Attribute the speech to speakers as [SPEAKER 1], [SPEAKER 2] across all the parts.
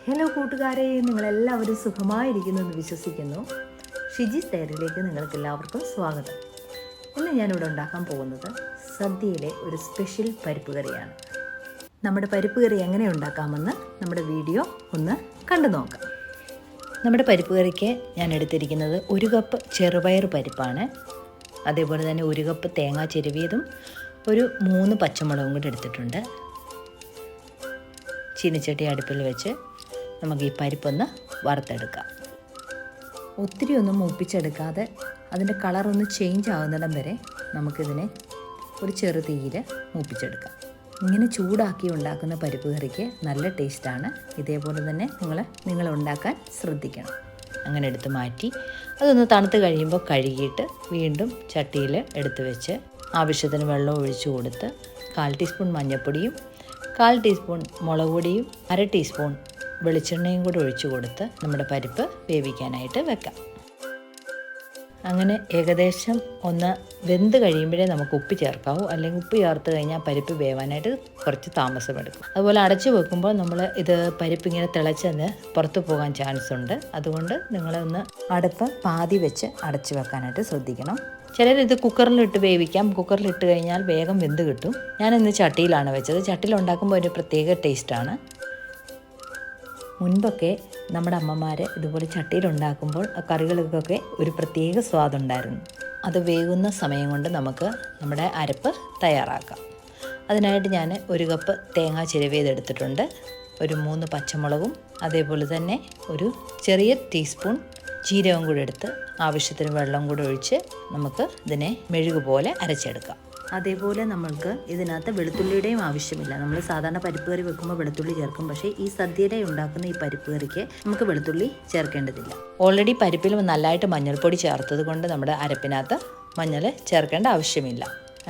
[SPEAKER 1] Hello കൂട്ടുകാരെ, നിങ്ങളെല്ലാവരും സുഖമായിരിക്കുമെന്ന് വിശ്വസിക്കുന്നു. ഷിജീസ് ഡയറിയിലേക്ക് നിങ്ങൾക്ക് എല്ലാവർക്കും സ്വാഗതം. ഇന്ന് ഞാനിവിടെ ഉണ്ടാക്കാൻ പോകുന്നത് സദ്യയിലെ ഒരു സ്പെഷ്യൽ പരിപ്പ് കറിയാണ്. നമ്മുടെ പരിപ്പ് കറി എങ്ങനെ ഉണ്ടാക്കാമെന്ന് നമ്മുടെ വീഡിയോ ഒന്ന് കണ്ടു നോക്കാം. നമ്മുടെ പരിപ്പ് കറിക്ക് ഞാൻ എടുത്തിരിക്കുന്നത് 1 കപ്പ് ചെറുപയർ പരിപ്പാണ്. അതേപോലെ തന്നെ 1 കപ്പ് തേങ്ങ ചിരവിയതും ഒരു 3 പച്ചമുളകും കൂടി എടുത്തിട്ടുണ്ട്. ചീനിച്ചട്ടി അടുപ്പിൽ വെച്ച് നമുക്ക് ഈ പരിപ്പൊന്ന് വറുത്തെടുക്കാം. ഒത്തിരി ഒന്നും മൂപ്പിച്ചെടുക്കാതെ അതിൻ്റെ കളറൊന്ന് ചേഞ്ച് ആകുന്നിടം വരെ നമുക്കിതിനെ ഒരു ചെറു തീയിൽ മൂപ്പിച്ചെടുക്കാം. ഇങ്ങനെ ചൂടാക്കി ഉണ്ടാക്കുന്ന പരിപ്പ് കറിക്ക് നല്ല ടേസ്റ്റാണ്. ഇതേപോലെ തന്നെ നിങ്ങൾ ഉണ്ടാക്കാൻ ശ്രദ്ധിക്കണം. അങ്ങനെ എടുത്ത് മാറ്റി അതൊന്ന് തണുത്ത് കഴിയുമ്പോൾ കഴുകിയിട്ട് വീണ്ടും ചട്ടിയിൽ എടുത്ത് വെച്ച് ആവശ്യത്തിന് വെള്ളം ഒഴിച്ചു കൊടുത്ത് 1/4 ടീസ്പൂൺ മഞ്ഞൾപ്പൊടിയും 1/4 ടീസ്പൂൺ മുളക് പൊടിയും 1/2 ടീസ്പൂൺ വെളിച്ചെണ്ണയും കൂടി ഒഴിച്ചു കൊടുത്ത് നമ്മുടെ പരിപ്പ് വേവിക്കാനായിട്ട് വെക്കാം. അങ്ങനെ ഏകദേശം ഒന്ന് വെന്ത് കഴിയുമ്പോഴേ നമുക്ക് ഉപ്പ് ചേർക്കാവൂ. അല്ലെങ്കിൽ ഉപ്പ് ചേർത്ത് കഴിഞ്ഞാൽ പരിപ്പ് വേവാനായിട്ട് കുറച്ച് താമസമെടുക്കും. അതുപോലെ അടച്ചു വെക്കുമ്പോൾ ഇത് പരിപ്പ് ഇങ്ങനെ തിളച്ചെന്ന് പുറത്തു പോകാൻ ചാൻസ് ഉണ്ട്. അതുകൊണ്ട് നിങ്ങളൊന്ന് അടുപ്പ് പാതി വെച്ച് അടച്ചു വെക്കാനായിട്ട് ശ്രദ്ധിക്കണം. ചിലരിത് കുക്കറിലിട്ട് വേവിക്കാം. കുക്കറിലിട്ട് കഴിഞ്ഞാൽ വേഗം വെന്ത് കിട്ടും. ഞാനിന്ന് ചട്ടിയിലാണ് വെച്ചത്. ചട്ടിയിൽ ഉണ്ടാക്കുമ്പോൾ ഒരു പ്രത്യേക ടേസ്റ്റാണ്. മുൻപൊക്കെ നമ്മുടെ അമ്മമാർ ഇതുപോലെ ചട്ടിയിലുണ്ടാക്കുമ്പോൾ ആ കറികൾക്കൊക്കെ ഒരു പ്രത്യേക സ്വാദുണ്ടായിരുന്നു. അത് വേകുന്ന സമയം കൊണ്ട് നമുക്ക് നമ്മുടെ അരപ്പ് തയ്യാറാക്കാം. അതിനായിട്ട് ഞാൻ 1 കപ്പ് തേങ്ങ ചിരവിയതെടുത്തിട്ടുണ്ട്. ഒരു 3 പച്ചമുളകും അതേപോലെ തന്നെ ഒരു ചെറിയ ടീസ്പൂൺ ജീരകം കൂടി എടുത്ത് ആവശ്യത്തിന് വെള്ളം കൂടി ഒഴിച്ച് നമുക്ക് ഇതിനെ മെഴുകുപോലെ അരച്ചെടുക്കാം. അതേപോലെ നമ്മൾക്ക് ഇതിനകത്ത് വെളുത്തുള്ളിയുടെയും ആവശ്യമില്ല. നമ്മൾ സാധാരണ പരിപ്പ് കറി വെക്കുമ്പോൾ വെളുത്തുള്ളി ചേർക്കും. പക്ഷേ ഈ സദ്യയുടെ ഉണ്ടാക്കുന്ന ഈ പരിപ്പ് കറിക്ക് നമുക്ക് വെളുത്തുള്ളി ചേർക്കേണ്ടതില്ല. ഓൾറെഡി പരിപ്പിൽ നല്ലതായിട്ട് മഞ്ഞൾപ്പൊടി ചേർത്തത് കൊണ്ട് നമ്മുടെ അരപ്പിനകത്ത് മഞ്ഞൾ ചേർക്കേണ്ട ആവശ്യമില്ല.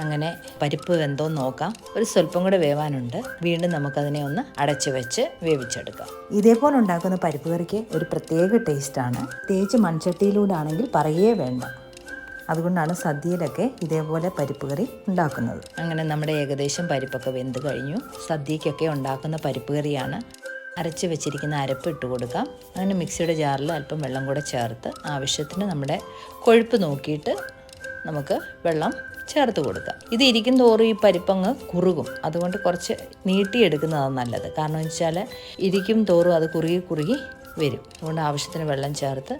[SPEAKER 1] അങ്ങനെ പരിപ്പ് വെന്തോന്ന് നോക്കാം. ഒരു സ്വല്പം കൂടെ വേവാനുണ്ട്. വീണ്ടും നമുക്കതിനെ ഒന്ന് അടച്ചു വെച്ച് വേവിച്ചെടുക്കാം. ഇതേപോലെ ഉണ്ടാക്കുന്ന പരിപ്പ് കറിക്ക് ഒരു പ്രത്യേക ടേസ്റ്റാണ്. പ്രത്യേകിച്ച് മൺചട്ടിയിലൂടെ ആണെങ്കിൽ പറയേ വേണ്ട. അതുകൊണ്ടാണ് സദ്യയിലൊക്കെ ഇതേപോലെ പരിപ്പ് കറി ഉണ്ടാക്കുന്നത്. അങ്ങനെ നമ്മുടെ ഏകദേശം പരിപ്പൊക്കെ വെന്ത് കഴിഞ്ഞു. സദ്യക്കൊക്കെ ഉണ്ടാക്കുന്ന പരിപ്പ് കറിയാണ്. അരച്ച് വെച്ചിരിക്കുന്ന അരപ്പ് ഇട്ട് കൊടുക്കാം. അങ്ങനെ മിക്സിയുടെ ജാറിൽ അല്പം വെള്ളം കൂടെ ചേർത്ത് ആവശ്യത്തിന് നമ്മുടെ കൊഴുപ്പ് നോക്കിയിട്ട് നമുക്ക് വെള്ളം ചേർത്ത് കൊടുക്കാം. ഇത് ഇരിക്കും തോറും ഈ പരിപ്പങ്ങ് കുറുകും. അതുകൊണ്ട് കുറച്ച് നീട്ടിയെടുക്കുന്നതാണ് നല്ലത്. കാരണം എന്ന് വെച്ചാൽ ഇരിക്കും തോറും അത് കുറുകി വരും. അതുകൊണ്ട് ആവശ്യത്തിന് വെള്ളം ചേർത്ത്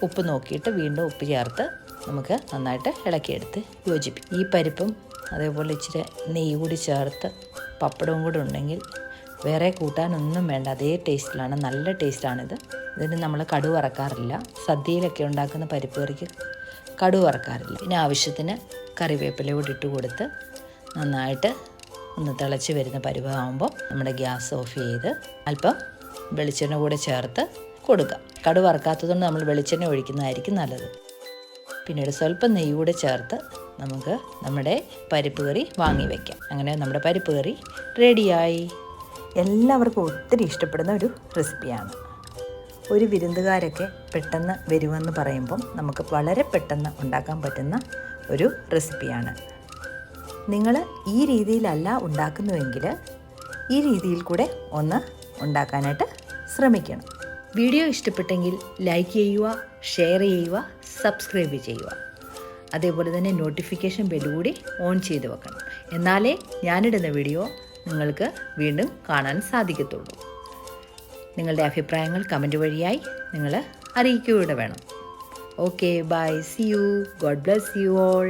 [SPEAKER 1] ഉപ്പ് നോക്കിയിട്ട് വീണ്ടും ഉപ്പ് ചേർത്ത് നമുക്ക് നന്നായിട്ട് ഇളക്കിയെടുത്ത് യോജിപ്പിക്കും. ഈ പരിപ്പും അതേപോലെ ഇച്ചിരി നെയ്യ് കൂടി ചേർത്ത് പപ്പടവും കൂടി ഉണ്ടെങ്കിൽ വേറെ കൂട്ടാനൊന്നും വേണ്ട. അതേ ടേസ്റ്റിലാണ്. നല്ല ടേസ്റ്റാണിത്. ഇതിന് നമ്മൾ കടുക് വറക്കാറില്ല. സദ്യയിലൊക്കെ ഉണ്ടാക്കുന്ന പരിപ്പ് കറിക്ക് കടുക് വറക്കാറില്ല. പിന്നെ ആവശ്യത്തിന് കറിവേപ്പില കൂടി ഇട്ട് കൊടുത്ത് നന്നായിട്ട് ഒന്ന് തിളച്ച് വരുന്ന പരിവാകുമ്പോൾ നമ്മുടെ ഗ്യാസ് ഓഫ് ചെയ്ത് അല്പം വെളിച്ചെണ്ണ കൂടെ ചേർത്ത് കൊടുക്കാം. കടുക് വറക്കാത്തതുകൊണ്ട് നമ്മൾ വെളിച്ചെണ്ണ ഒഴിക്കുന്നതായിരിക്കും നല്ലത്. പിന്നീട് സ്വല്പം നെയ്യ് കൂടെ ചേർത്ത് നമുക്ക് നമ്മുടെ പരിപ്പ് കറി വാങ്ങി വയ്ക്കാം. അങ്ങനെ നമ്മുടെ പരിപ്പ് കറി റെഡിയായി. എല്ലാവർക്കും ഒത്തിരി ഇഷ്ടപ്പെടുന്ന ഒരു റെസിപ്പിയാണ്. ഒരു വിരുന്നുകാരൊക്കെ പെട്ടെന്ന് വരുമെന്ന് പറയുമ്പം നമുക്ക് വളരെ പെട്ടെന്ന് ഉണ്ടാക്കാൻ പറ്റുന്ന ഒരു റെസിപ്പിയാണ്. നിങ്ങൾ ഈ രീതിയിലല്ല ഉണ്ടാക്കുന്നുവെങ്കിൽ ഈ രീതിയിൽ കൂടെ ഒന്ന് ഉണ്ടാക്കാനായിട്ട് ശ്രമിക്കണം. വീഡിയോ ഇഷ്ടപ്പെട്ടെങ്കിൽ ലൈക്ക് ചെയ്യുക, ഷെയർ ചെയ്യുക, സബ്സ്ക്രൈബ് ചെയ്യുക. അതേപോലെ തന്നെ നോട്ടിഫിക്കേഷൻ ബെല്ല് കൂടി ഓൺ ചെയ്ത് വെക്കണം. എന്നാലേ ഞാനിടുന്ന വീഡിയോ നിങ്ങൾക്ക് വീണ്ടും കാണാൻ സാധിക്കത്തുള്ളൂ. നിങ്ങളുടെ അഭിപ്രായങ്ങൾ കമൻറ്റ് വഴിയായി നിങ്ങൾ അറിയിക്കുകയൂടെ വേണം. Okay, bye, see you, God bless you all.